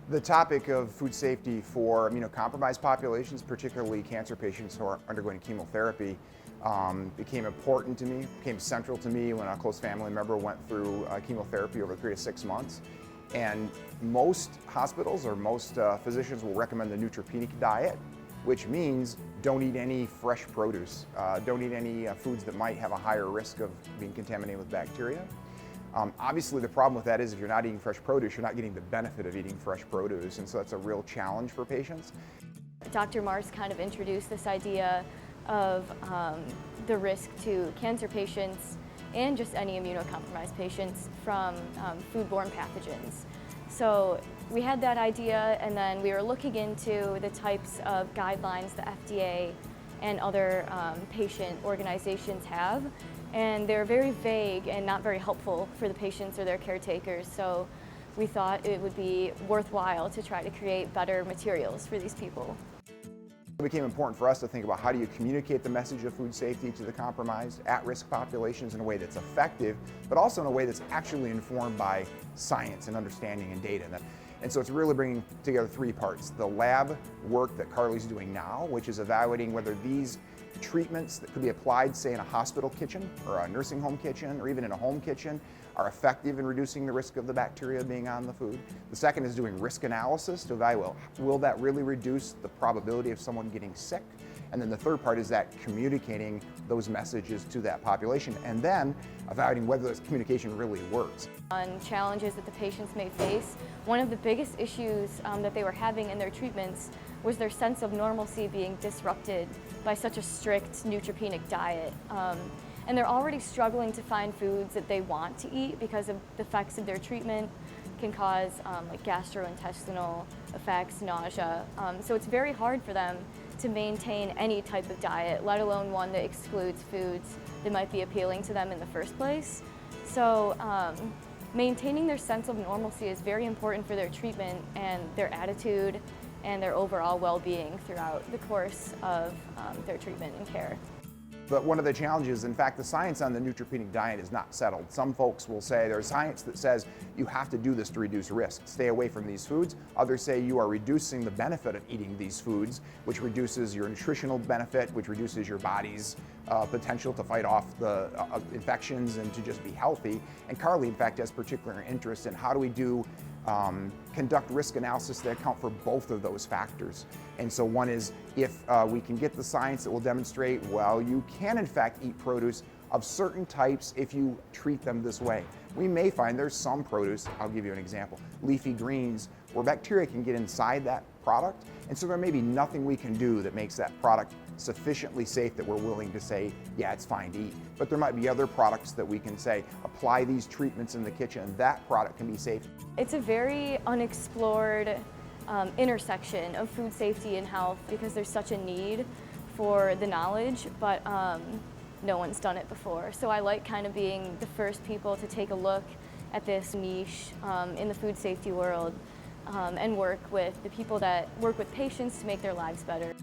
The topic of food safety for immunocompromised populations, particularly cancer patients who are undergoing chemotherapy, became important to me, became central to me when a close family member went through chemotherapy over a period of 6 months. And most hospitals or most physicians will recommend the neutropenic diet, which means don't eat any fresh produce, don't eat any foods that might have a higher risk of being contaminated with bacteria. Obviously, the problem with that is if you're not eating fresh produce, you're not getting the benefit of eating fresh produce, and so that's a real challenge for patients. Dr. Mars kind of introduced this idea of the risk to cancer patients and just any immunocompromised patients from foodborne pathogens. So we had that idea, and then we were looking into the types of guidelines the FDA and other patient organizations have, and they're very vague and not very helpful for the patients or their caretakers. So we thought it would be worthwhile to try to create better materials for these people. It became important for us to think about how do you communicate the message of food safety to the compromised, at-risk populations in a way that's effective, but also in a way that's actually informed by science and understanding and data. And so it's really bringing together three parts. The lab work that Carly's doing now, which is evaluating whether these treatments that could be applied, say, in a hospital kitchen or a nursing home kitchen or even in a home kitchen, are effective in reducing the risk of the bacteria being on the food. The second is doing risk analysis to evaluate, will that really reduce the probability of someone getting sick? And then the third part is that communicating those messages to that population and then evaluating whether this communication really works. On challenges that the patients may face, one of the biggest issues that they were having in their treatments was their sense of normalcy being disrupted by such a strict neutropenic diet. And they're already struggling to find foods that they want to eat because of the effects of their treatment can cause like gastrointestinal effects, nausea. So it's very hard for them to maintain any type of diet, let alone one that excludes foods that might be appealing to them in the first place. So maintaining their sense of normalcy is very important for their treatment and their attitude and their overall well-being throughout the course of their treatment and care. But one of the challenges, in fact, the science on the neutropenic diet is not settled. Some folks will say there's science that says you have to do this to reduce risk. Stay away from these foods. Others say you are reducing the benefit of eating these foods, which reduces your nutritional benefit, which reduces your body's potential to fight off the infections and to just be healthy. And Carly, in fact, has particular interest in how do we do conduct risk analysis that account for both of those factors. And so one is if we can get the science that will demonstrate, well, you can in fact eat produce of certain types if you treat them this way. We may find there's some produce, I'll give you an example, leafy greens, where bacteria can get inside that product, and so there may be nothing we can do that makes that product sufficiently safe that we're willing to say, yeah, it's fine to eat. But there might be other products that we can say, apply these treatments in the kitchen, that product can be safe. It's a very unexplored intersection of food safety and health because there's such a need for the knowledge, but no one's done it before. So I like kind of being the first people to take a look at this niche in the food safety world and work with the people that work with patients to make their lives better.